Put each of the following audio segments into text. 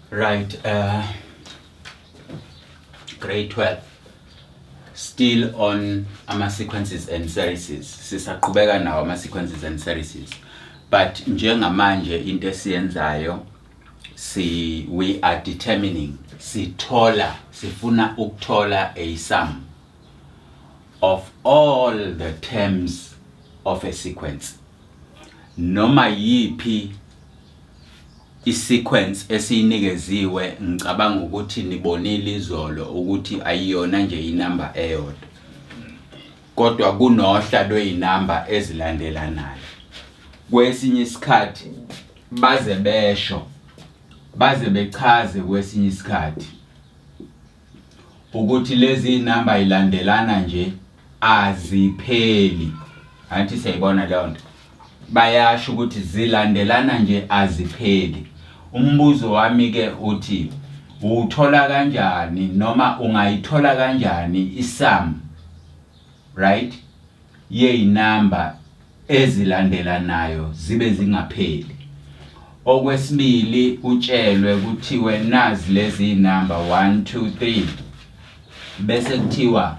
Right, grade 12. Still on ama-sequences and series. Sisaqhubeka nawo ama-sequences and series. But njengamanje into esiyenzayo we are determining sifuna ukuthola a sum of all the terms of a sequence. Noma yipi i-sequence esiyinikeziwe ngicabanga ukuthi nibonile izolo ukuthi ayiyona nje inamba eyodwa. Kodwa kunohla lweinamba ezilandelanayo. Kwesinye isikhathi baze bechaze kwesinye isikhathi ukuthi lezi inamba ilandelana nje azipheli. Anti siyayibona leyo nto. Bayasho ukuthi zilandelana nje azipheli. Umbuzo wami ke uthi uthola kanjani noma ungayithola kanjani isum, right, yeinamba ezilandelanayo zibe zingapheli. Okwesibili utshelwe kuthiwe nazi lezi inamba 1 2 3 bese kuthiwa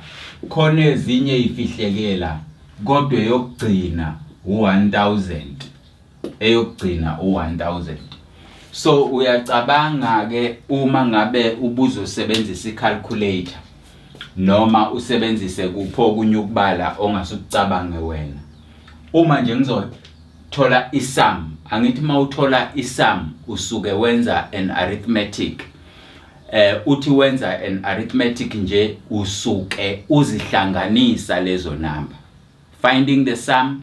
khona ezinye ifihlekela kodwa yokugcina u1000 eyokugcina u1000. So uyacabanga ke uma ngabe ubuzosebenzisa icalculator noma usebenzise kupho kunye ukubala ongasukucabange wena. Uma nje ngizothola isum, angithi mawuthola isum usuke wenza an arithmetic. Uthi wenza an arithmetic nje usuke uzihlanganisa lezo namba. Finding the sum,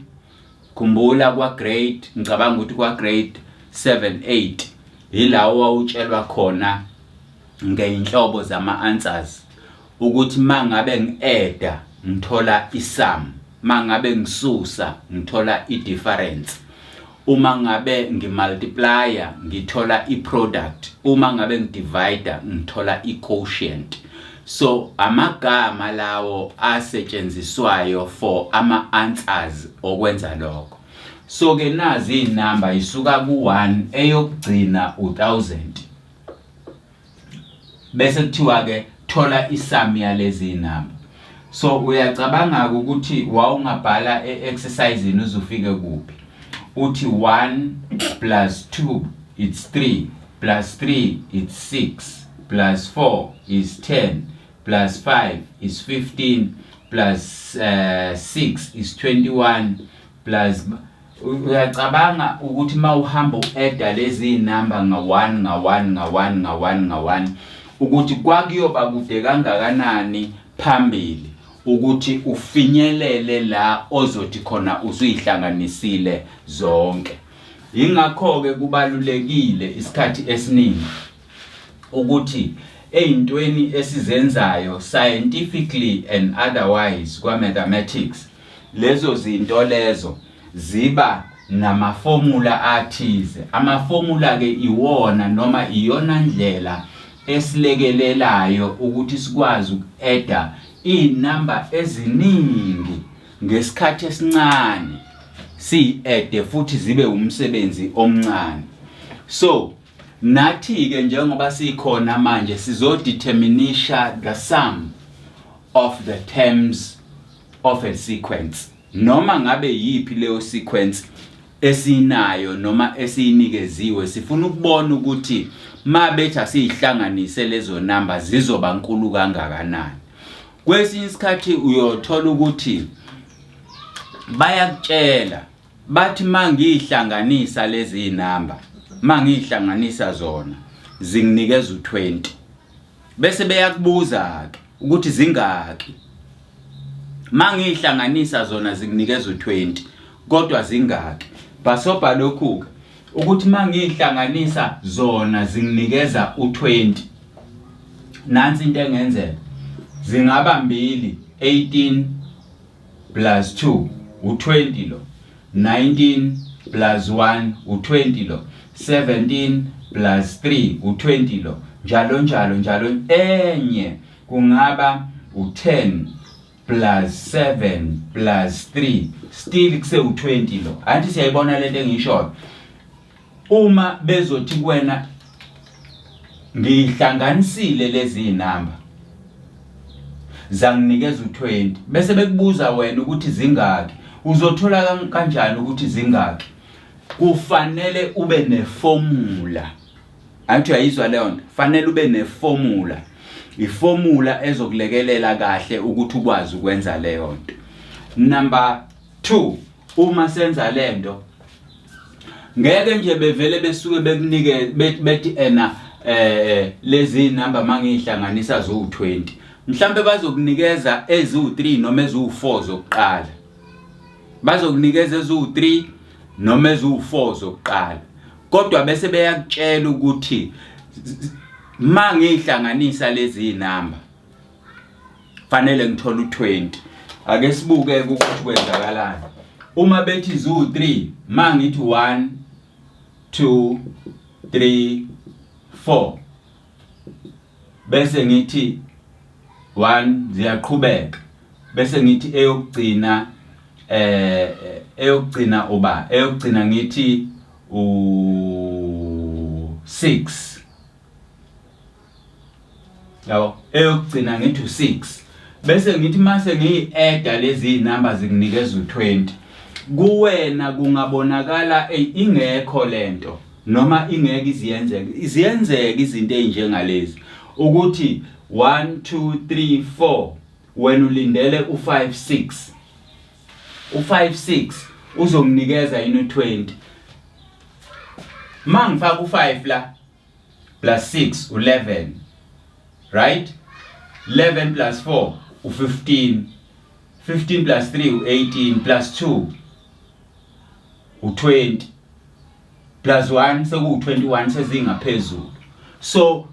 kumbula kwa grade, ngicabanga ukuthi kwa grade 7 8 yilawo wawutshelwa khona ngeinhlobo zama answers ukuthi mangabe ngiadd ngithola isum, mangabe ngisusa ngithola idifference, uma ngabe ngimultiplier ngithola iproduct, uma ngabe ngidivide ngithola iquotient. So amagama lawo asetshenziswayo for ama answers okwenza lokho. So ke nazi inamba isuka ku1 eyokugcina u1000. Bese kuthiwa ke thola isum yalezi inamba. So uyacabanga ukuthi wawungabhala eexerciseini uzufike kuphi. Uthi 1 plus 2 it's 3 plus 3 it's 6 plus 4 is 10 plus 5 is 15 plus 6 is 21 plus uyacabanga ukuthi mawuhamba uadd lezi inamba nga1 ukuthi kwakuyoba kude kangakanani phambili ukuthi ufinyelele la ozothi khona usuyihlanganisile zonke. Ingakho ke kubalulekile isikhathi esiningi ukuthi eyintweni esizenzayo scientifically and otherwise kwa mathematics lezo zinto lezo ziba namaformula athize. Amaformula ke iwona noma iyona ndlela esilekelelayo ukuthi sikwazi ukuadd inamba eziningi ngesikhathi esincane, si-add futhi zibe umsebenzi omncane. So nathi ke njengoba sikhona manje sizodeterminisha the sum of the terms of a sequence. Noma ngabe yipi leyo sequence esinayo noma esiyinikeziwe, sifuna ukubona ukuthi mabetha sihlanganise lezo namba zizoba nkulu kangakanani. Kwesinye isikhathi uyothola ukuthi bayakutshela bathi mangihlanganisa lezi inamba, mangihlanganisa zona zinginikeza u20. Bese beyakubuza ke ukuthi zingaki. Mangihlanganisa zona zinginikeza u20 kodwa zingaki. Basobha lokhu ukuthi mangihlanganisa zona zinginikeza u20. Nansi into engenzeka. Zingaba mbili 18 plus 2 u20 lo, 19 plus 1 u20 lo, 17 plus 3 u20 lo, njalo enye kungaba u10 plus 7 plus 3 still kuse u20 lo. Anti siyayibona lento engisho. Uma bezothi kuwena ngihlanganisile lezi inamba zanginikeza u20 bese bekubuza wena ukuthi zingaki uzothola kanjani ukuthi zingaki kufanele ube neformula athi uyayizwa leyo nto fanele ube neformula iformula ezokulekelela kahle ukuthi ukwazi ukwenza leyo nto number 2 uma senza lento ngeke nje bevele besuke bekunike bethi lezi number mangihlanganisa zo20 mhlambe bazokunikeza ezu3 noma ezu4 zokuqala bazokunikeza ezu3 noma ezu4 zokuqala kodwa bese beyakutshela ukuthi mangihlanganisa lezi number fanele ngithola u20 ake sibuke ukuthi kwenzakalani uma bethi zu3 mangithi 1 2 3 4 bese ngithi 1 ziyaqhubeka bese ngithi eyokugcina eyokugcina ngithi u6 yabo eyokugcina ngithi u6 bese ngithi mase ngiyi-add lezi number zikunikeza u20 kuwena kungabonakala ingekho lento noma ingeke iziyenzeka izinto ezinjengalezi ukuthi 1 2 3 4 wena ulindele u5 6 uzomnikeza yini u20 mangifaka u5 la plus 6 11 right 11 plus 4 u15 15 plus 3 u18 plus 2 u20 plus 1 seku21 sezingaphezulu so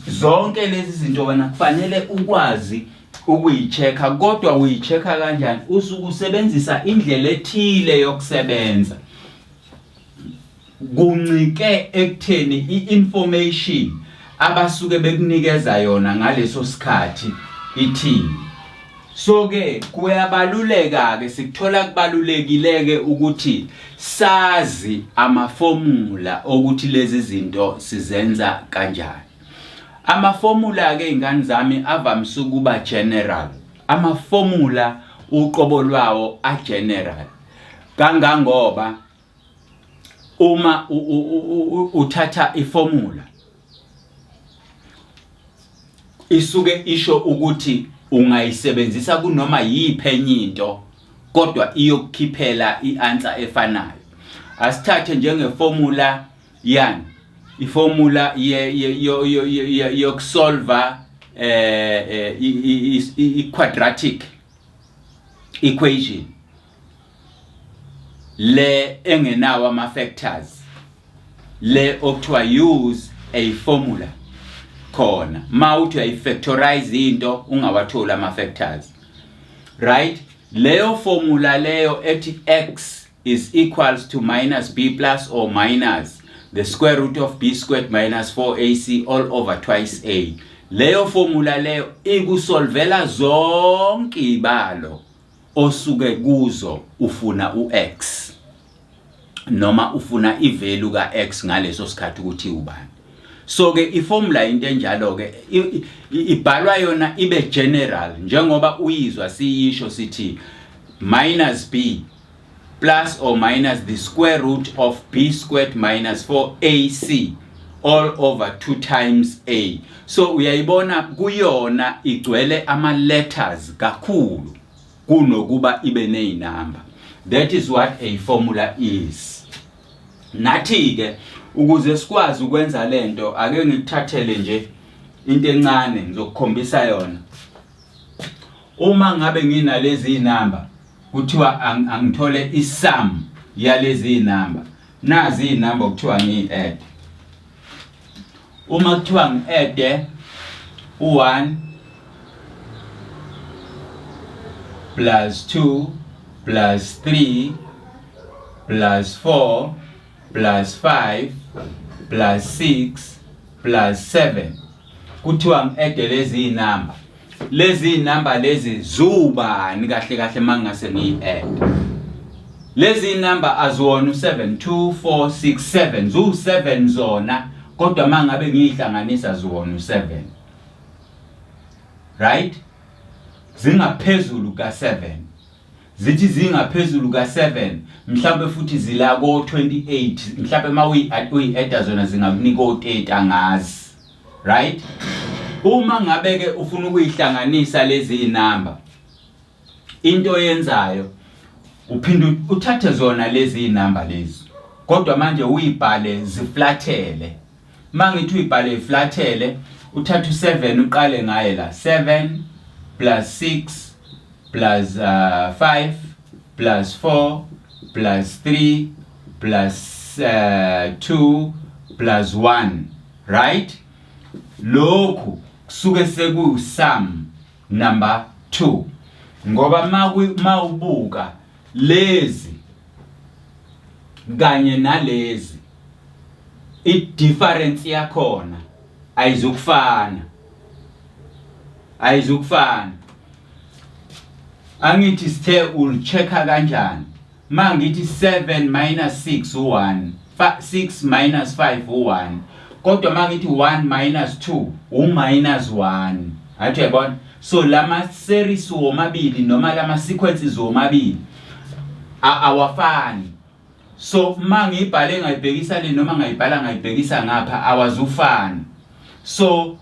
zonke lezi zinto wena kufanele ukwazi ukuyichecka kodwa uyichecka kanjani usuku usebenzisa indlela ethile yokusebenza kuncike ekutheni iinformation abasuke bekunikeza yona ngaleso sikhathi ithini so ke kuyabaluleka ke sikuthola kubalulekileke ukuthi sazi amaformula ukuthi lezi zinto sizenza kanjani amaformula ke ingane zami avamise ukuba general amaformula uqobo lwawo a general kangangoba uma uthatha iformula isuke isho ukuthi ungayisebenzisa kunoma yiphenye into kodwa iyokukhiphela ianswer efanayo asithathe njengeformula yani iformula yokusolva i-quadratic equation le engenawo ama factors le okuthiwa use a formula khona mawuthi uyayifactorize into ungawatholi ama factors right leyo formula leyo ethi x is equals to minus b plus or minus the square root of b squared minus 4ac all over twice a leyo formula leyo ikusolvela zonke ibalo osuke kuzo ufuna ux noma ufuna ivalue ka x ngaleso sikhathi ukuthi ubani so ke iformula into enjalo ke ibhalwa yona ibe general njengoba uyizwa siyisho sithi minus b plus or minus the square root of b squared minus 4ac all over 2 times a so uyayibona kuyona igcwele ama letters kakhulu kunokuba ibe nezinamba that is what a formula is nathi ke ukuze sikwazi ukwenza lento ake ngikuthathele nje into encane ngizokukhombisa yona uma ngabe nginalezi inamba kuthiwa angithole isum yalezi inamba nazi inamba kuthiwa ngi-add uma kuthiwa ngi-add u1 plus 2 plus 3 plus 4 plus 5 plus 6 plus 7 kuthiwa ngi-add lezi inamba lezi zubani kahle kahle mangase ngiyi-add lezi inamba aziwona u7 2 4 6 7 zu7 zona kodwa mangabe ngihlanganisa zona u7 right zingaphezulu ka7 zithi zingaphezulu ka7 mhlawumbe futhi zila ko 28 mhlawumbe mawuyi-add zona zingakunika o30 angazi right uma ngabe ke ufuna ukuyihlanganisa lezi inamba into yenzayo uphinde uthathe zona lezi inamba lezi kodwa manje uyibhale ziflathele mangithi uyibhale iflathele uthatha u7 uqale ngaye la 7 plus 6 plus 5 plus 4 plus 3 plus 2 plus 1 right lokhu kusuke sekusum number 2 ngoba mawubuka lezi kanye nalezi i-difference yakhona ayizukufana angithi sithe ulichecka kanjani mangithi 7 minus 6 u1 6 minus 5 u1 kodwa mangithi 1 minus 2 u-minus 1 athi yabona so lama series womabili noma lama sequences womabili awafani so mangibhale ngayibhekisa le noma ngayibhala ngayibhekisa ngapha awazufana so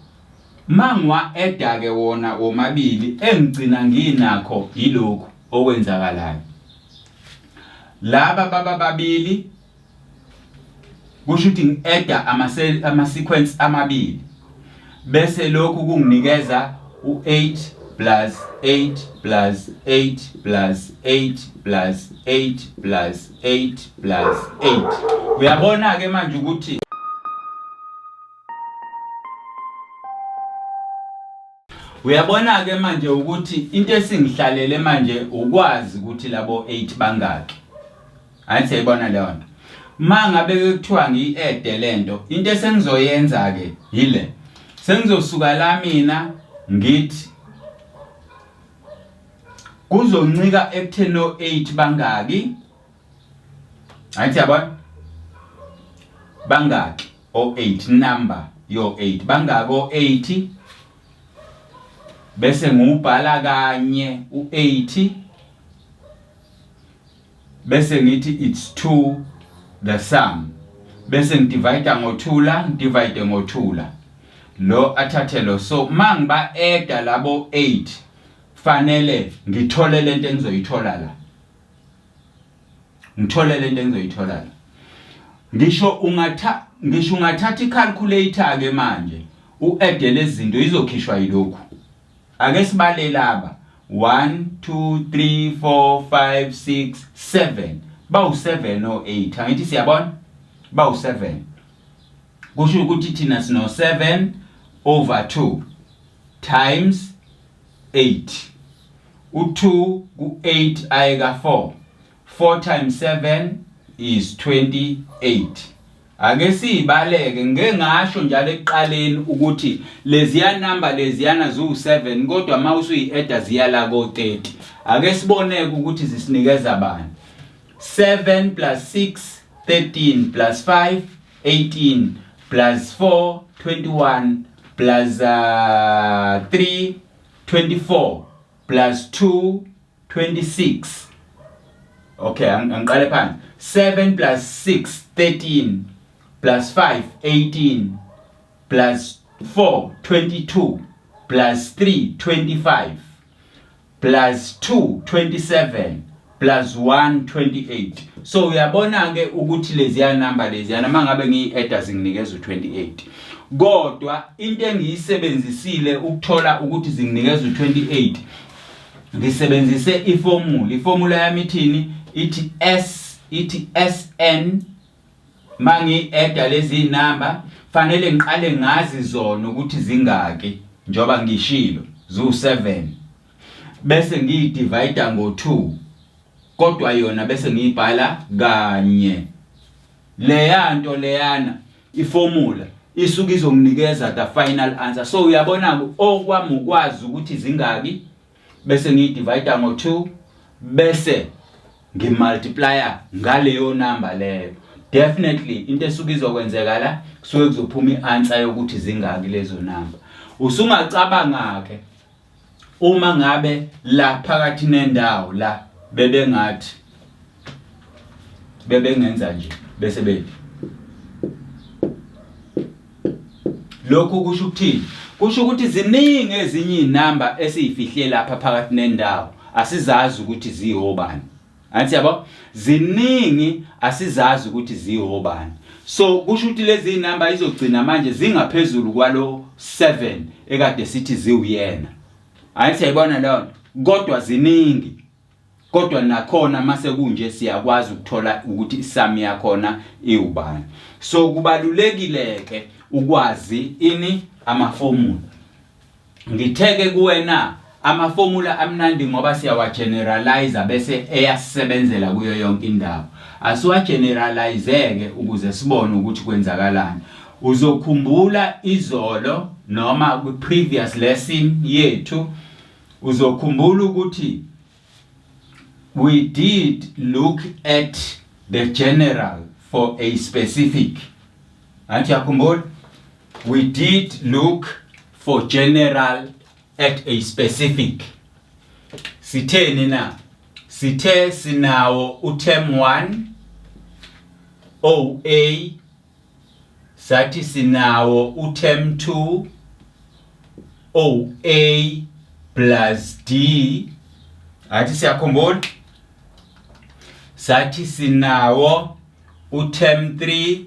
mangwa-eda ke wona womabili engigcina nginakho yilokhu okwenzakalayo laba baba babili kusho ukuthi ngi-eda ama-sequence amabili bese lokhu kunginikeza u8 plus 8 plus 8 plus 8 plus 8 plus 8 plus 8 uyabona ke manje ukuthi uyabona ke manje ukuthi into esingihlalele manje ukwazi ukuthi labo 8 bangaki ayithi ayibona leyo nto mangabe kuthiwa ngiyi-add lento into esengizoyenza ke yile sengizosuka la mina ngithi kuzoncika ekutheni o8 bangaki ayithi yabona bangaki o8 number yo8 bangaki o8 bese ngubhala kanye u8 bese ngithi it's 2 the sum bese ngidivide ngo2 la ngidivide ngo2 la lo athathe lo so mangiba add labo 8 fanele ngithole lento engizoyithola la ngithole lento engizoyithola la ngisho ungathatha icalculator ke manje uadd lezi zinto izokhishwa yilokhu ake sibale laba 1 2 3 4 5 6 7 bawu7 no8 angithi siyabona bawu7 kusho ukuthi thina sino 7 over 2 times 8 u2 ku8 ayeka 4 4 times 7 is 28 ake sibaleke ngeke ngasho njalo ekuqaleni ukuthi leziya number leziyana zu7 kodwa mawusuyi-add ziyala ko30 ake siboneke ukuthi zisinikeza bani 7 plus 6 13 plus 5 18 plus 4 21 plus 3 24 plus 2 26 okay angiqale phansi 7 plus 6 13 plus 5 18 plus 4 22 plus 3 25 plus 2 27 plus 1 28 so uyabona ke ukuthi leziya number leziyana mangabe ngiyi-add zinginikeza u28 kodwa into engiyisebenzisile ukuthola ukuthi zinginikeza u28 ngisebenzise iformula yami ithini ithi SN mangi-add lezi number fanele ngiqale ngazi zona ukuthi zingaki njoba ngishilo zu7 bese ngiyidivide ngo2 kodwa yona bese ngiyibhala kanye leyanto leyana iformula isuke izonginikeza the final answer so uyabona okwami ukwazi ukuthi zingaki bese ngiyidivide ngo2 bese ngimultiplya ngaleyo number leyo definitely into esuke izokwenzeka la kusuke kuzophuma ianswer yokuthi zingaki lezo number. Usungacabanga ke uma ngabe la phakathi nendawo la bebengenza nje bese bethi lokhu kusho ukuthini? Kusho ukuthi ziningi ezinye inamba esiyifihle lapha phakathi nendawo asizazi ukuthi ziyobani. Anti yabo ziningi asizazi ukuthi ziyobani. So kusho ukuthi lezi inamba izogcina manje zingaphezulu kwalo 7 ekade sithi ziwuyena. Anti yayibona leyo kodwa ziningi. Kodwa nakhona mase kunje siyakwazi ukuthola ukuthi isami yakhona iubani. So kubalulekile ke ukwazi ini amaformula. Ngitheke kuwena amaformula amnandi ngoba siyawa generalize bese eyasebenzela kuyo yonke indawo. Asiwa generalizeke ukuze sibone ukuthi kwenzakalani. Uzokhumbula izolo noma ku previous lesson yethu uzokhumbula ukuthi we did look at the general for a specific. Anti yakhumbula? We did look for general at a specific. Sitheni na? Sithe sinawo uterm 1 OA, sathi sinawo uterm 2 OA plus D. Athi siyakhumbula? Sathi sinawo uterm 3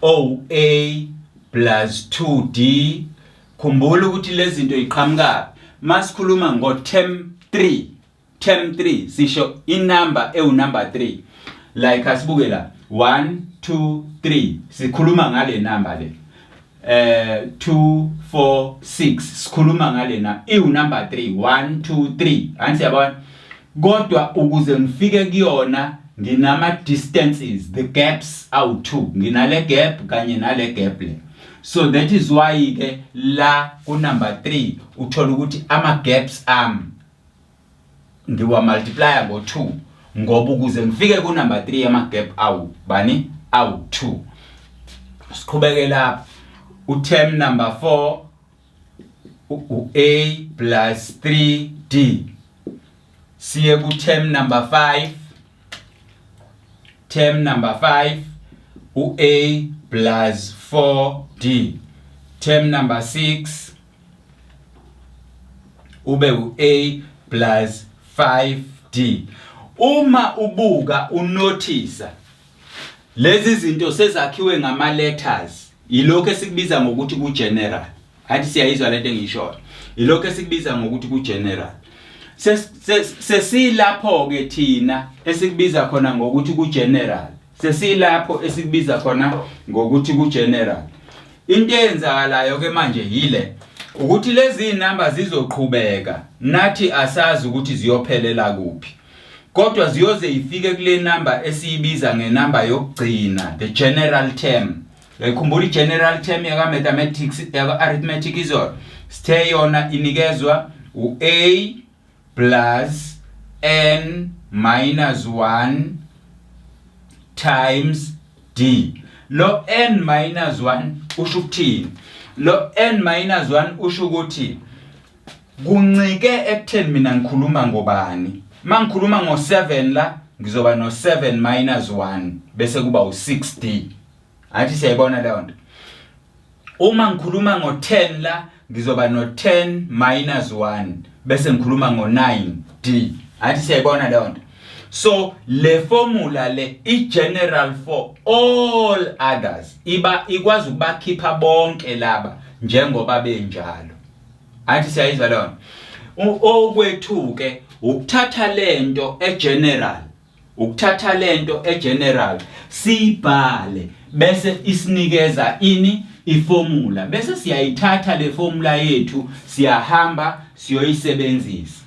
OA plus 2D. Khumbula ukuthi lezi zinto iqhamuka masikhuluma ngo term 3 sisho inamba number 3 like asibuke la 1 2 3 sikhuluma ngale number le 2 4 6 sikhuluma ngale na number 3 1 2 3 anti yabona kodwa ukuze ngifike kuyona nginama distances the gaps awu 2 nginale gap kanye nale gap le. So that is why ke la ku number 3 uthola ukuthi ama gaps ngiwa multiply ngo 2 ngoba ukuze ngifike ku number 3 ama gap awu 2. Siqhubeke lapha uterm number 4 A plus 3D. Siye ku term number 5 A plus 4D. Term number 6 ube A plus 5D. Uma ubuka unotice lezi zinto sezakhiwe ngama letters ilokho esikubiza ngokuthi ku general. Athi siyayizwa lento engisho. Ilokho esikubiza ngokuthi ku general. Sesilapho ke thina esikubiza khona ngokuthi ku general. Sesilapho esikubiza khona ngokuthi ku general. Into eyenzakalayo ke manje yile ukuthi lezi inamba zizoqhubeka nathi asazi ukuthi ziyophelela kuphi. Kodwa ziyoze ifike kule number esiyibiza ngenamba yokugcina the general term. Lekhumbula general term yaka mathematics yaka arithmetic izona. Sithe yona inikezwa A plus n minus 1 times D. Lo n minus 1 usho ukuthini? Lo n minus 1 usho ukuthi kuncike ekutheni mina ngikhuluma ngobani. Mangikhuluma ngo7 la ngizoba no7 minus 1 bese kuba u6D. Athi siyayibona leyo nto. Uma ngikhuluma ngo10 la ngizoba no10 minus 1 bese ngikhuluma ngo9D. Athi siyayibona leyo nto. So le formula le i general for all others ikwazi ukubakhipha bonke laba njengoba benjalo. Athi siyayizwa leyo. Okwethu ke ukuthatha lento egeneral sibhale bese isinikeza ini iformula bese siyayithatha le formula yethu siyahamba siyoyisebenzisa.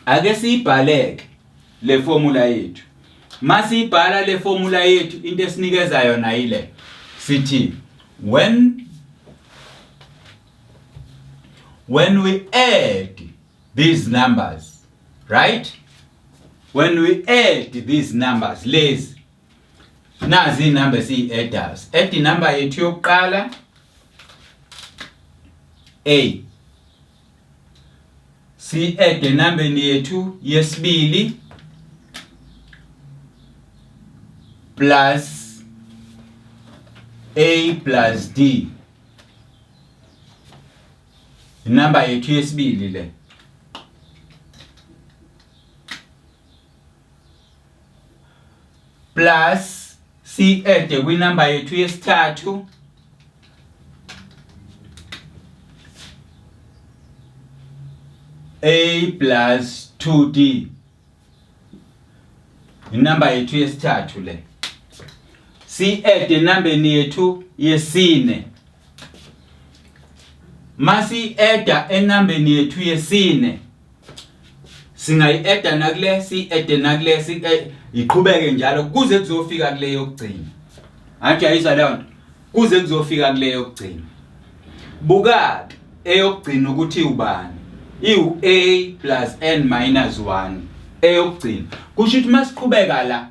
Ake sibhaleke le formula yethu. Masibhala le formula yethu into esinikeza yona ile sithi when we add these numbers, right? When we add these numbers, lezi nazi inamba siyi-adders. Add inamba yethu yokuqala A, si-add enambeni yethu yesibili plus A plus D. Inamba yethu yesibili le. Plus si-add kwinamba yethu yesithathu A plus 2D. Inamba yethu yesithathu le. Si-add enambeni yethu yesine. Masi-adda enambeni yethu yesine, singayi-adda nakule, si-adde nakule, iqhubeke njalo kuze kuzofika kule yokugcina. Athi ayizwa leyo nto, kuze kuzofika kule yokugcina. Buka eyokugcina ukuthi ubani? A plus n minus 1 eyokugcina. Kusho ukuthi masiqhubeka la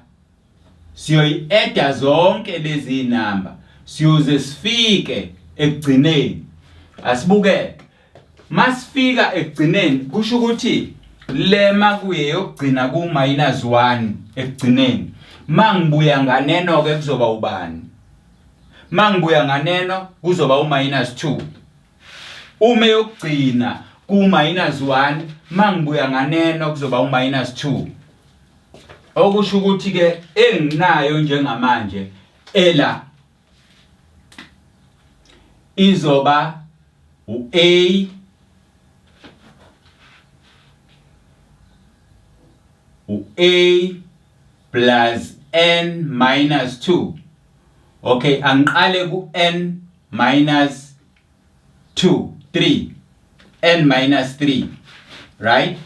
siyoyi-adda zonke lezi inamba siyoze sifike ekugcineni. Asibuke masifika ekugcineni kusho ukuthi le makuye yokugcina ku -1 ekugcineni. Mangibuya nganeno ke kuzoba ubani? Mangibuya nganeno kuzoba u-2. Uma yokugcina ku -1 mangibuya nganeno kuzoba u-2. Okusho ukuthi ke enginayo njengamanje ela izoba A plus n minus 2. Okay, angiqale ku n minus 2, 3. N minus 3, right?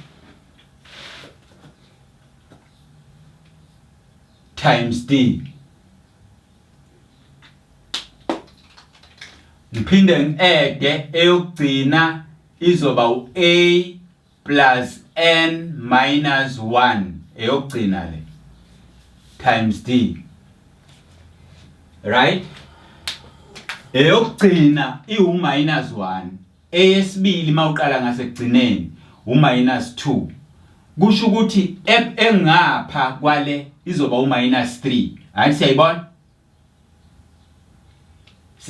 Times D. Ngiphinde ngi-add eyokugcina izoba A plus n minus 1 eyokugcina le times D, right? Eyokugcina iwu-minus 1, eyesibili mawuqala ngasekugcineni u-2. Kusho ukuthi engapha kwale izoba u-3. Hayi siyayibona?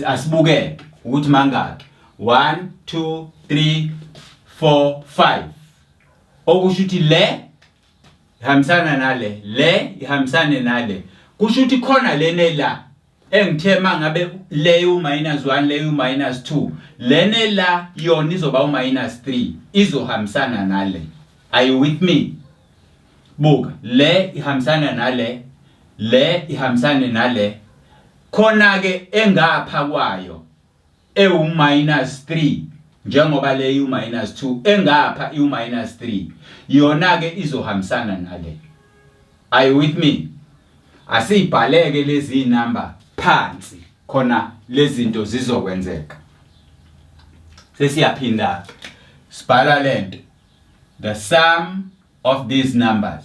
Asibuke ukuthi mangaki 1 2 3 4 5. Okusho ukuthi le ihambisana nale, le ihambisane nale. Kusho ukuthi khona lene la engithe mangabe le u-1 le u-2, lene la yona izoba u-3 izohambisana nale. Are you with me? Buka le ihambisana nale, le ihambisane nale. Khona ke engapha kwayo ewu-3 njengoba le u-2 engapha u-3 yona ke izohambisana nale. Are you with me? Asibhaleke lezi inamba phansi khona lezi zinto zizokwenzeka. Sesiyaphinda sibhala lento, the sum of these numbers.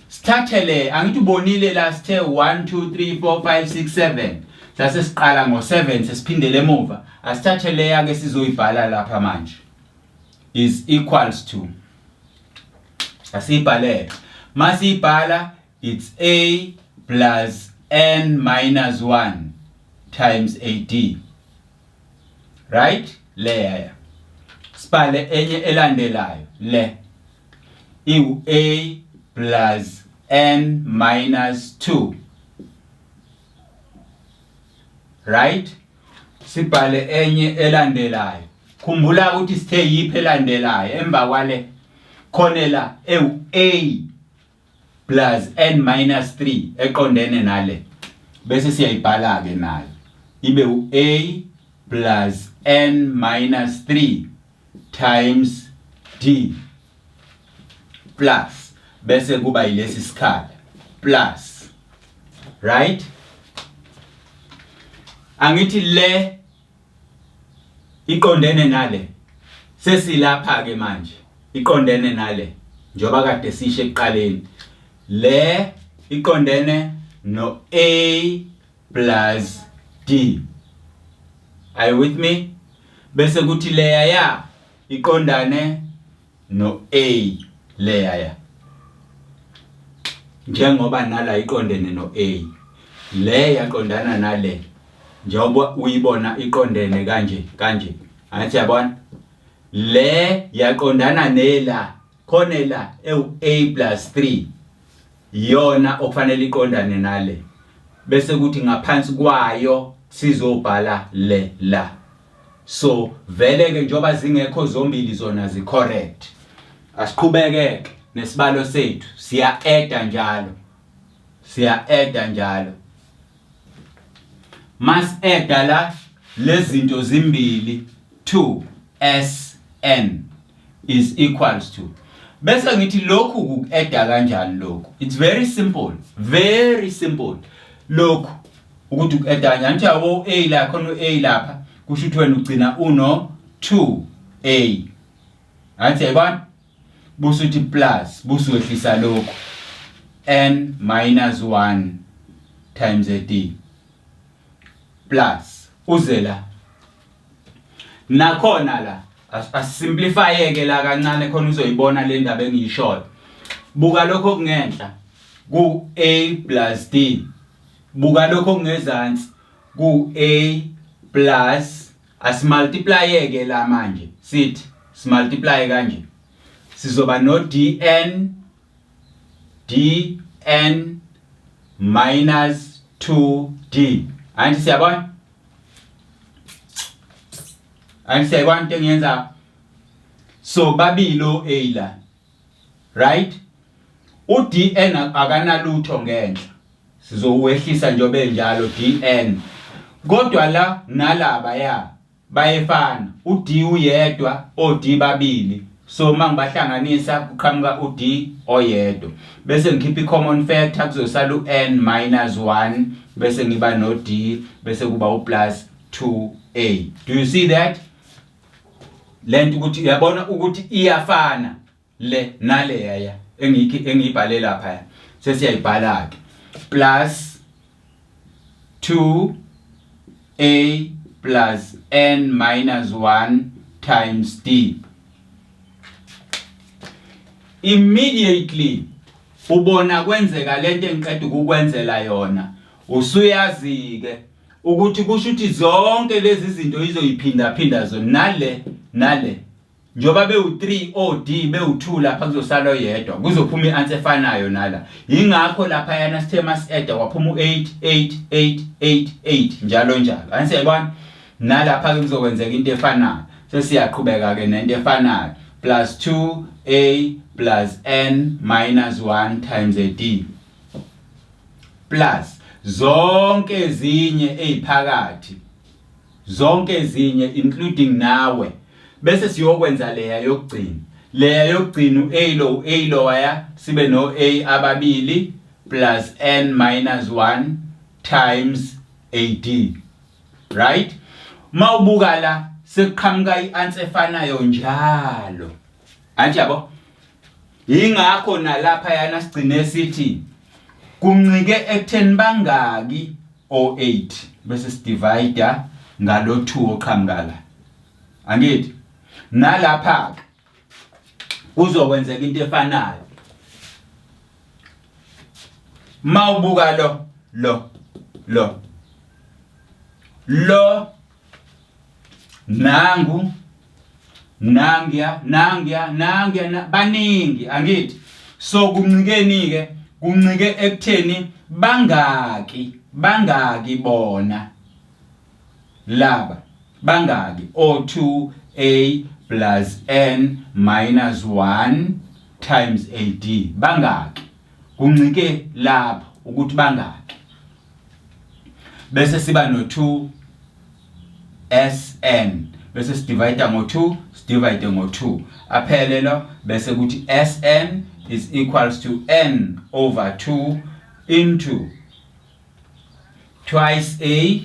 Sithathele angithi ubonile la sithe 1 2 3 4 5 6 7. Sase siqala ngo7 sesiphindele emuva. Asithathele yake sizoyibhala lapha manje. Is equals to. Asibhale. Masibhala it's A plus n minus 1 times AD. Right? Le. Sibhale enye elandelayo le. Iwu A plus n minus 2. Right? Sibhale enye elandelayo. Khumbula ukuthi sithe yiphi elandelayo emva kwale khona la A plus n minus 3 eqondene nale. Bese siyayibhala ke nayo. Ibe A plus n minus 3 times D plus bese kuba yilesi sikhala plus, right? Angithi le iqondene nale sesilapha ke manje iqondene nale njoba kade sisho ekuqaleni le iqondene no A plus D. Are you with me? Bese kuthi layer ya iqondane no A layer ya. Njengoba nala iqondene no A. Le yaqondana nale. Njengoba uyibona iqondene kanje. Athi yabona? Le yaqondana nela khona la A plus 3. Yona okufanele iqondane nale. Bese kuthi ngaphansi kwayo sizobhala le la. So vele ke njoba zingekho zombili zona zi-correct. Asiqhubeke nesibalo sethu. Siya-adda njalo. Mas adda la lezinto zimbili 2SN is equals to. Bese ngithi lokhu ku-adda kanjani lokhu? It's very simple. Lokhu ukuthi ku-adda kanjani? Ngithi yabo A la khona A lapha. Kusho ukuthi wena ugcina uno 2A. Athi yabona? Busu uthi plus, busu wehlisa lokhu. N minus 1 times a D. Plus. Uze la. Nakhona la. Asimplifyeke la kancane khona uzoyibona le ndaba engiyishoyo. Buka lokho kungenhla. Ku A plus D. Buka lokho kungezansi. Ku A plus asimultiplyeke la manje. Sithi simultiply kanje. Sizoba no dn minus 2d. Anti siyabona? Anti siyabona into engiyenza? So babilo A la. Right? uDn akanalutho ngenhla. Sizowehlisa njobe njalo dn. Kodwa la nalaba ya bayefana. uD uyedwa, oD babili. So mangibahlanganisa kuqhamuka uD oyedwa. Bese ngikhipha i-common factor kuzosala u-n minus 1 bese ngiba no D bese kuba u-plus 2A. Do you see that? Lento ukuthi uyabona ukuthi iyafana le naleya ya engiyibhale lapha. Sesiyayibhala ke. Plus 2A plus n minus 1 times D. Immediately ubona kwenzeka lento engiqeda ukukwenzela yona. Usuyazi ke ukuthi kusho ukuthi zonke lezi zinto izoyiphinda zona nale. Njoba bewu3 OD bewu2 lapha kuzosala oyedwa. Kuzophuma i-answer efanayo nala. Yingakho lapha yana sithe mas-adda kwaphuma u8 8 8 8 8 njalo. Ansiyabona? Nalapha ke kuzokwenzeka into efanayo. Sesiyaqhubeka ke nento efanayo. Plus 2A plus n minus 1 times a D. Plus zonke ezinye eziphakathi. Zonke ezinye including nawe. Bese siyokwenza leya yokugcina. Leya yokugcina A lo ya sibe no A ababili plus n minus 1 times AD. Right? Mawubuka la sekuqhamuka i-answer efanayo njalo. Anti yabo? Yingakho nalapha yana sigcine sithi kuncike ekutheni bangaki o8 bese sidivide ngalo 2 oqhamuka la. Angithi? Nalapha kuzokwenzeka into efanayo. Mawubuka lo nangu nangya baningi angithi. So kuncikeni ke kuncike ekutheni bangaki bona laba bangaki o2A plus n minus 1 times AD bangaki kuncike lapha ukuthi bangaki. Bese siba no 2SN bese sidivide ngo2 sidivide ngo2 aphelelo bese kuthi SN is equals to n over 2 into twice A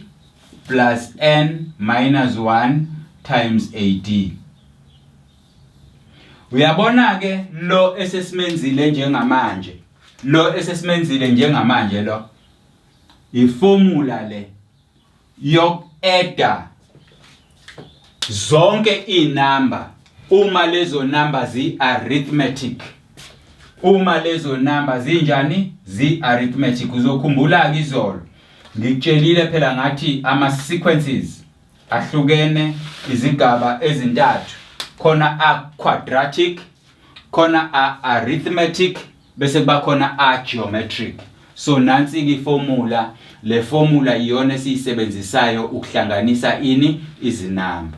plus n minus 1 times AD. Uyabona ke lo esesimenzile njengamanje. Lo esesimenzile njengamanje lo iformula le yok-adda zonke inamba uma lezo number zi-arithmetic. Uma lezo number zinjani? Zi-arithmetic. Uzokhumbula-ke izolo ngikutshelile phela ngathi ama-sequences ahlukene izigaba ezintathu. Khona a-quadratic, khona a-arithmetic, bese kuba khona a-geometric. So nansi-ke iformula, le formula iyona esiyisebenzisayo ukuhlanganisa izinamba.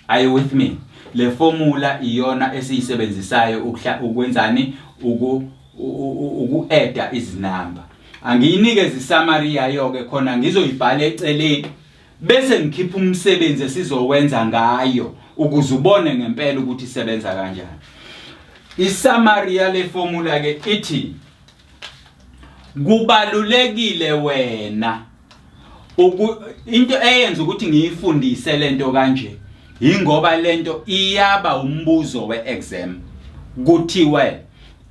Are you with me? Le formula iyona esiyisebenzisayo ukwenzani uku-adda izinamba. Angiyinikeze isummary yayo ke khona ngizoyibhala eceleni bese ngikhipha umsebenzi esizowenza ngayo ukuze ubone ngempela ukuthi isebenza kanjani. Isummary yale formula ke ithi kubalulekile wena into eyenza ukuthi ngiyifundise lento kanje ingoba lento iyaba umbuzo we-exam. Kuthiwe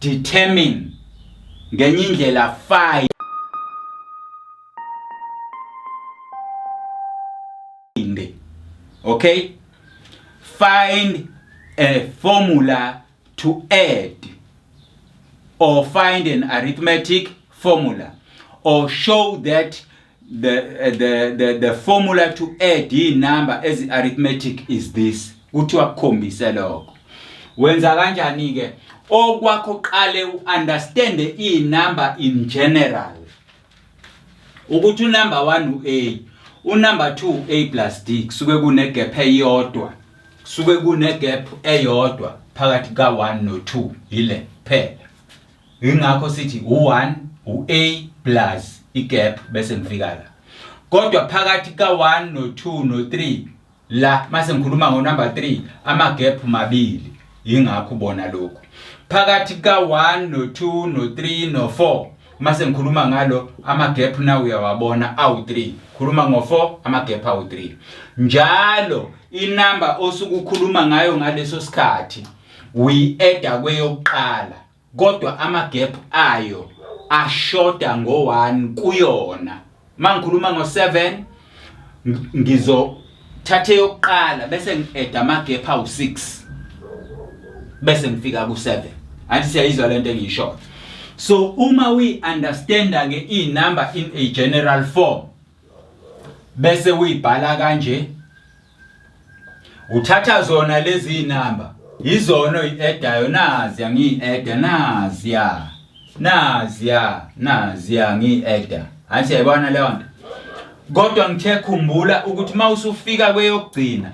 determine ngenye indlela find okay, find a formula to add or find an arithmetic formula or show that the formula to add the number as arithmetic is this. Kuthiwa kukhombise lokho. Wenza kanjani ke? Okwakho qale understand the number in general. Ukuthi number 1 u-A, number 2 A plus D kusuke kune gap eyodwa. Kusuke kune gap eyodwa phakathi ka 1 no 2 ile phela. Ingakho sithi u1 u-A plus igap bese ngifika la. Kodwa phakathi ka 1 no 2 no 3 la mase ngikhuluma ngo number 3 ama gap mabili. Ingakho ubona lokho. Phakathi ka 1 no 2 no 3 no 4 mase ngikhuluma ngalo ama gap na uyawabona awu3. Khuluma ngo4 ama gap awu3. Njalo inamba osukukhuluma ngayo ngaleso sikhathi uyi-adda kweyokuqala. Kodwa ama gap ayo ashoda ngo1 kuyona. Mangikhuluma ngo7 ngizothatha eyokuqala bese ngi-adda ama gap awu6 bese ngifika ku7. Anti siyayizwa lento engiyisho. So uma we understand ke inumber in a general form bese uyibhala kanje, uthatha zona lezi inamba izona uyi-addayo, nazi ngiyi-adda, nazi ngiyi-adda. Anti siyayibona leyo nto. Kodwa ngithe khumbula ukuthi mawusufika kweyokugcina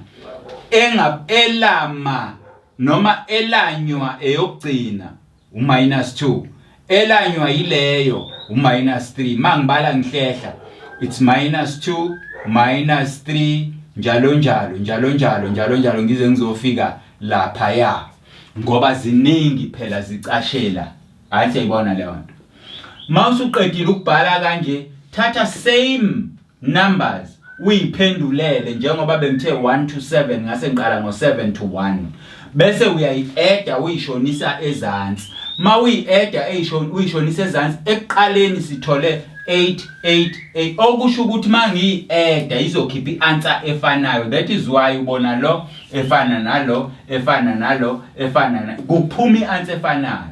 elama noma elanywa eyokugcina u-2, elanywa yileyo u-3. Mangibala ngihlehla it's -2 -3 njalo ngize ngizofika lapha ya ngoba ziningi phela zicashela. Hayi siyibona leyo nto. Mawusuqedile ukubhala kanje, thatha same numbers uyiphendulele njengoba bengithe 1 to 7 ngase ngiqala ngo7 to 1 bese uyayi-adda uyishonisa ezansi. Ma uyi-adda uyishonisa ezansi ekuqaleni sithole 8 okusho ukuthi mangiyi-adda izokhipha i-answer efanayo. That is why ubona lo efana nalo kuphuma i-answer efanayo.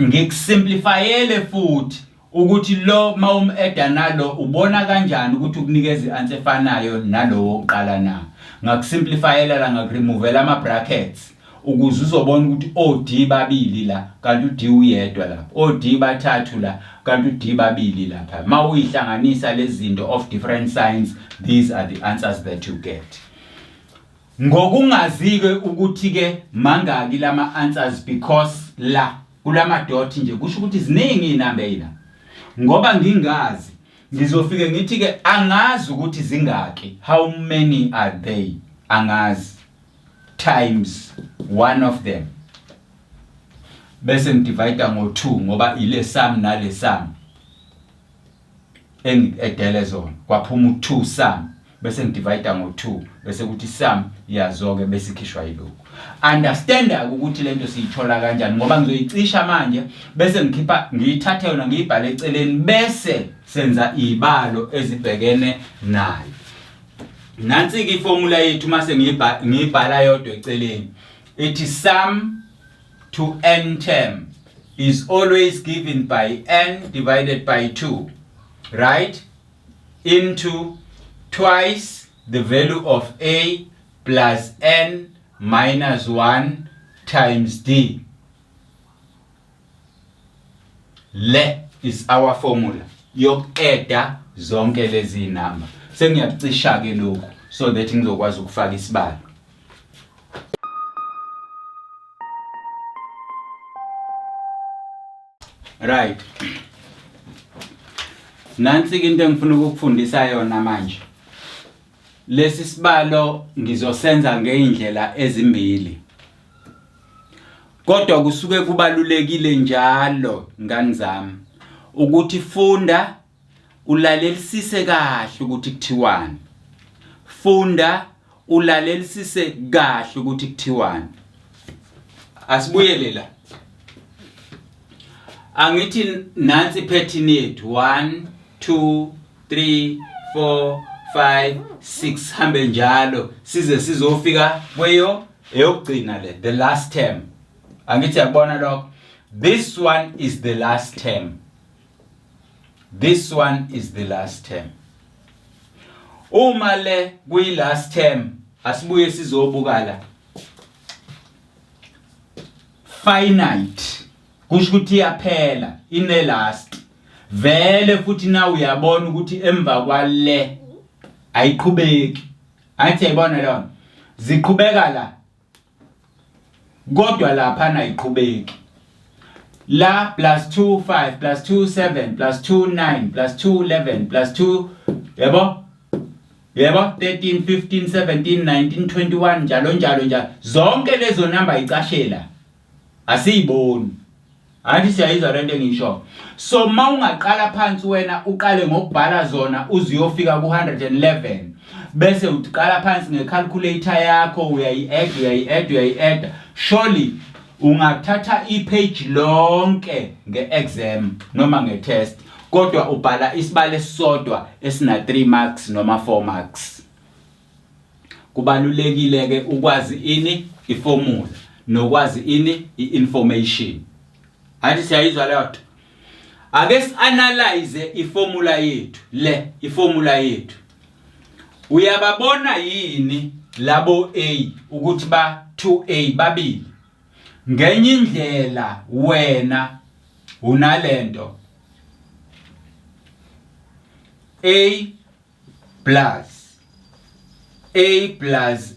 Ngikusimplifyele futhi ukuthi lo mawum-adda nalo ubona kanjani ukuthi ukunikeza i-answer efanayo nalowo oqala na. Ngakusimplifyela la ngakuremuvela ama brackets ukuze uzobona ukuthi OD babili la kanti uD uyedwa lapha, OD bathathu la kanti uD babili lapha. Mawuyihlanganisa lezi zinto of different signs, these are the answers that you get. Ngokungazike ukuthi ke mangaki lama answers because la kulama dot nje kusho ukuthi ziningi inamba yina. Ngoba ngingazi ngizofike ngithi ke angazi ukuthi zingaki, how many are they, angazi, times one of them bese ngidivide ngo2 ngoba ile sum nale sum engidele zona kwaphuma u2 sum bese ngidivide ngo2 bese kuthi sum yazo-ke bese ikhishwa yilokhu. Understand-ke ukuthi lento siyithola kanjani ngoba ngizoyicisha manje bese ngiyithathe yona ngiyibhale eceleni bese senza izibalo ezibhekene nayo. Nansi-ke iformula yethu mase ngiyibhala yodwa eceleni. Ithi sum to n term is always given by n divided by 2, right? Into twice the value of a plus n minus 1 times d. Le is our formula yoku-eda zonke lezi number. Sengiyacisha-ke lokhu so that ngizokwazi ukufaka isibalo. Right. Nansi into engifuna ukukufundisa yona manje. Lesi sibalo ngizosenza ngeindlela ezimbili. Kodwa kusuke kubalulekile njalo ngani zami ukuthi funda ulalelisise kahle ukuthi kuthiwani. Funda ulalelisise kahle ukuthi kuthiwani. Asibuyele la. Angithi nansi pattern yethu 1 2 3 4 5 6 hambe njalo size sizofika kweyo eyokugcina le the last term. Angithi yakubona lokho. This one is the last term. This one is the last term. Uma le kuyi last term asibuye sizobukala. Finite kusho ukuthi iyaphela ine last. Vele futhi na uyabona ukuthi emva kwale ayiqhubeki. Ayithi yayibona lona. Ziqhubeka la. Kodwa lapha ayiqhubeki. La plus 2 5 plus 2 7 plus 2 9 plus 2 11 plus 2 yebo 13 15 17 19 21 njalo njalo zonke lezo number icashela asiyiboni. Athi siyayizwa lento engisho. So mawungaqala phansi wena uqale ngokubhala zona uziyofika ku111 bese uqala phansi ngecalculator yakho uyayi-add surely ungathatha ipage lonke ngeexam noma ngetest kodwa ubhala isibalo esisodwa esina 3 marks noma 4 marks. Kubalulekile ke ukwazi ini iformula nokwazi ini iinformation. Athi siyayizwa lento. Ake si-analyze iformula yethu iformula yethu. Uyababona yini labo A ukuthi ba 2A babili? Ngenye indlela wena unalento A plus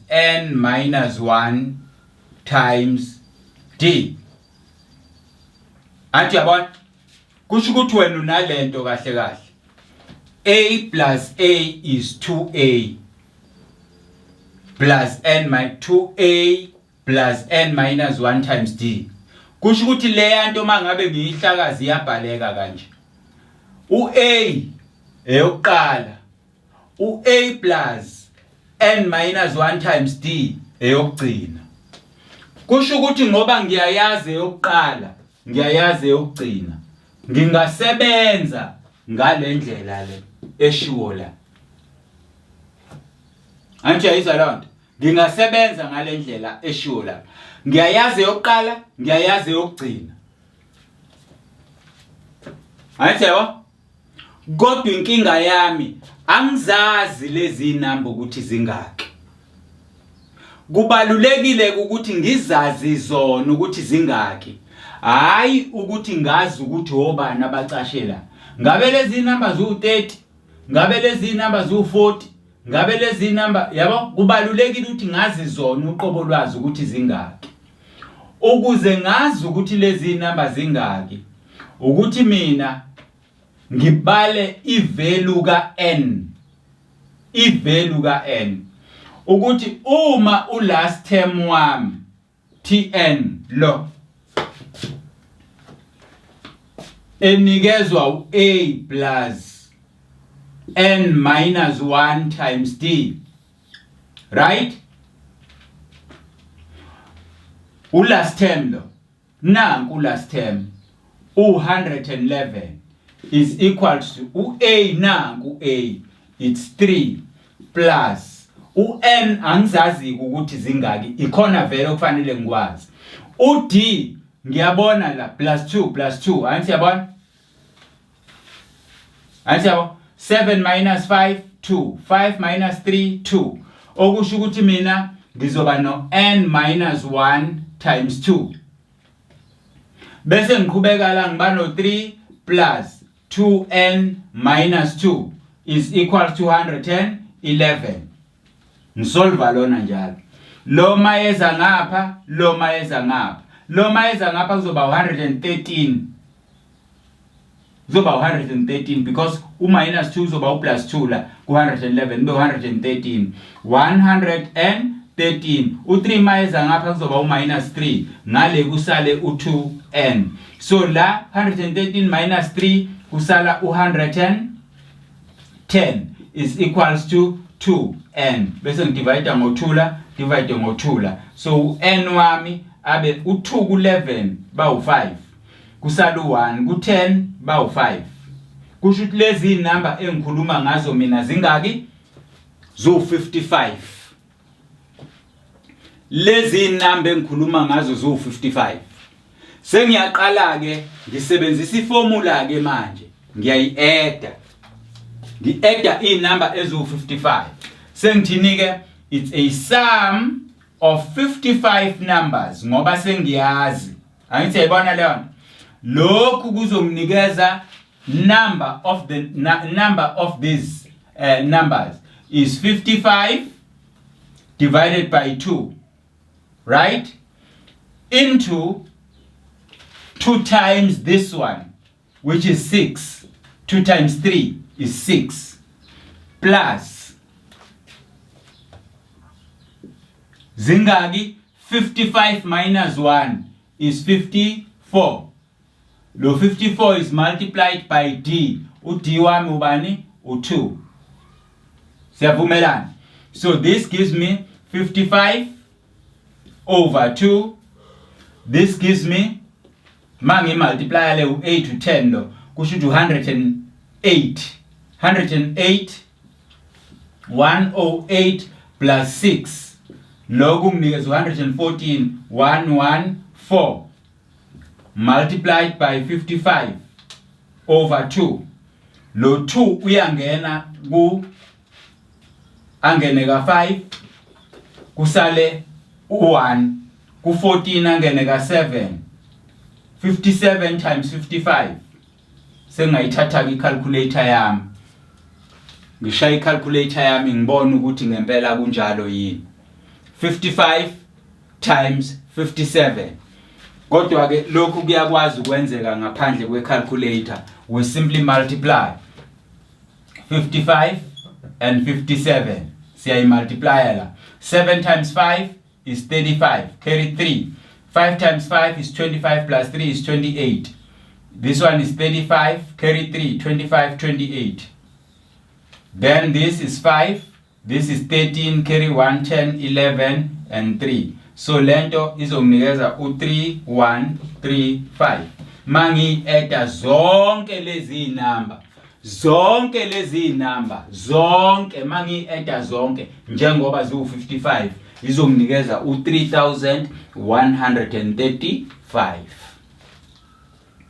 n minus 1 times d. Athi yabona kusho ukuthi wena unalento kahle kahle. A plus A is 2A plus n minus 2A plus n minus 1 times d. Kusho ukuthi le yanto mangabe ngiyihlakazi iyabhaleka kanje. U-A eyokuqala, u-A plus n minus 1 times d eyokugcina. Kusho ukuthi ngoba ngiyayazi eyokuqala, ngiyayazi eyokugcina, ngingasebenza ngale ndlela le eshiwo la. Anti yayizwa lonto. Ngingasebenza ngale ndlela eshiwo la. Ngiyayazi eyokuqala, ngiyayazi eyokugcina. Anti yabo? Kodwa inkinga yami angizazi lezi number ukuthi zingaki. Kubalulekile ukuthi ngizazi zona ukuthi zingaki. Hayi ukuthi ngazi ukuthi obani abacashela. Ngabe lezi number zu30, ngabe lezi number zu40, ngabe lezi number yabo kubalulekile ukuthi ngazi zona uqobo lwazi ukuthi zingaki. Ukuze ngazi ukuthi lezi number zingaki ukuthi mina ngibale ivalue ka n. Ivalue ka n. Ukuthi uma last term wami tn lo enikezwa u-A plus n minus 1 times d. Right? Last term lo. Nangu last term. 111 is equal to a nangu a. It's 3 plus n angizazi ukuthi zingaki. Ikhona vele okufanele ngikwazi. D ngiyabona la plus 2 angisiyabona? Angisiyabo 7 minus 5 2 5 minus 3 2 okusho ukuthi mina ngizoba no n minus 1 times 2 bese ngiqhubeka la ngiba no 3 plus 2n minus 2 is equal to 111 ngisolva lona njalo lo mayeza ngapha lo mayeza ngapha lo mayeza ngapha kuzoba 113 kuzoba 113 because minus 2 uzoba plus 2 la ku 111 kube 113 113 u3 mayeza ngapha kuzoba minus 3 ngale kusale u2n so la 113 minus 3 kusala u110 is equals to 2n bese ngidivide ngo2 la divide ngo2 la so n wami abe u2 ku11 ba u5 kusala u1 ku10 ba u5 kusho ukuthi lezi number engikhuluma ngazo mina zingaki zo 55 lezi number engikhuluma ngazo zo 55 sengiyaqala ke ngisebenzisa iformula ke manje ngiyayi-add ngi-add inumber ezo 55 sengithini ke it's a sum of 55 numbers ngoba sengiyazi angithi yayibona leyo lokhu kuzomnikeza number of these numbers is 55 divided by 2 right into 2 times this one which is 6 2 times 3 is 6 plus zingaki 55 minus 1 is 54 lo 54 is multiplied by d d wami ubani u2 siyavumelana so this gives me 55 over 2 this gives me mangi multiply le u8 to 10 lo kusho ukuthi 108 plus 6 lokhu nginikeza 114 114 multiplied by 55 over 2 lo 2 uyangena ku angene ka 5 kusale u1 ku 14 angene ka 7 57 times 55 sengayithatha ke calculator yami ngishaya calculator yami ngibone ukuthi ngempela kunjalo yini 55 times 57 kodwa ke lokhu kuyakwazi ukwenzeka ngaphandle kwecalculator we simply multiply 55 and 57 siyayi multiply la 7 times 5 is 35 carry 3 5 times 5 is 25 plus 3 is 28 this one is 35 carry 3 25 28 then this is 5 this is 13 carry 1 10 11 and 3 so lento izomnikeza u3135 mangi add zonke lezi number zonke mangi add zonke njengoba ziwu55 izomnikeza u3135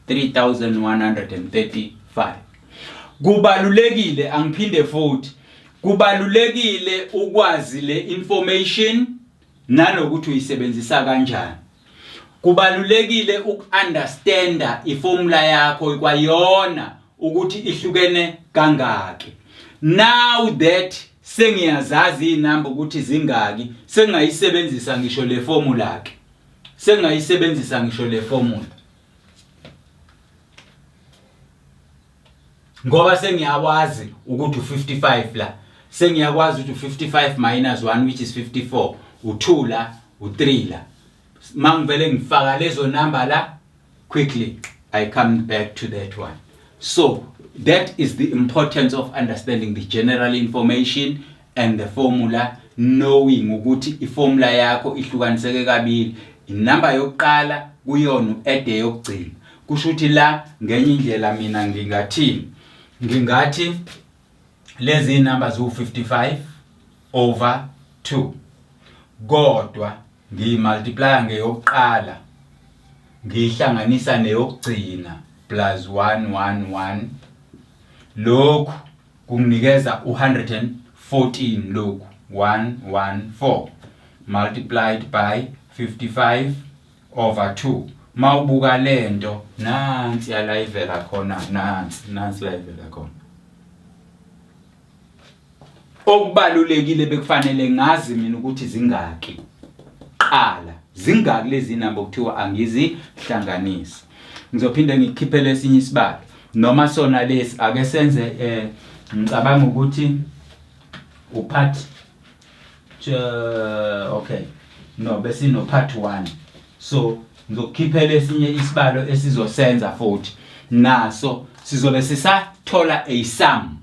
3135 kubalulekile angiphinde futhi kubalulekile ukwazi le information nanokuthi uyisebenzisa kanjani kubalulekile ukunderstanda iformula yakho kwayona ukuthi ihlukene kangaki now that sengiyazazi inamba ukuthi zingaki sengayisebenzisa ngisho le formula ke sengayisebenzisa ngisho le formula ngoba sengiyakwazi ukuthi u55 la sengiyakwazi ukuthi u55 minus 1 which is 54 u2 la u3 la mangivele ngifaka lezo number la quickly I come back to that one so that is the importance of understanding the general information and the formula, knowing ukuthi iformula yakho ihlukaniseke kabili, inamba yokuqala kuyona u-add yokugcina. Kusho ukuthi la ngenye indlela mina ngingathi lezi number zu-55 over 2, kodwa ngimultiply ngeyokuqala ngihlanganisa neyokugcina plus 111, lokhu kunginikeza u114, lokhu 114 multiplied by 55 over 2. Mawubuka lento nansi la ivela khona, nansi la ivela khona. Okubalulekile bekufanele ngazi mina ukuthi zingaki. Qala zingaki lezi number okuthiwa angizihlanganisi. Ngizophinda ngikhiphe lesinye isibalo noma sona lesi ake senze ngicabanga ukuthi upart okay, no bese no part 1. So ngizokhipha lesinye isibalo esizosenza futhi naso sizobe sisathola a sum,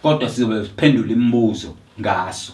kodwa sizobe siphendula imibuzo ngaso.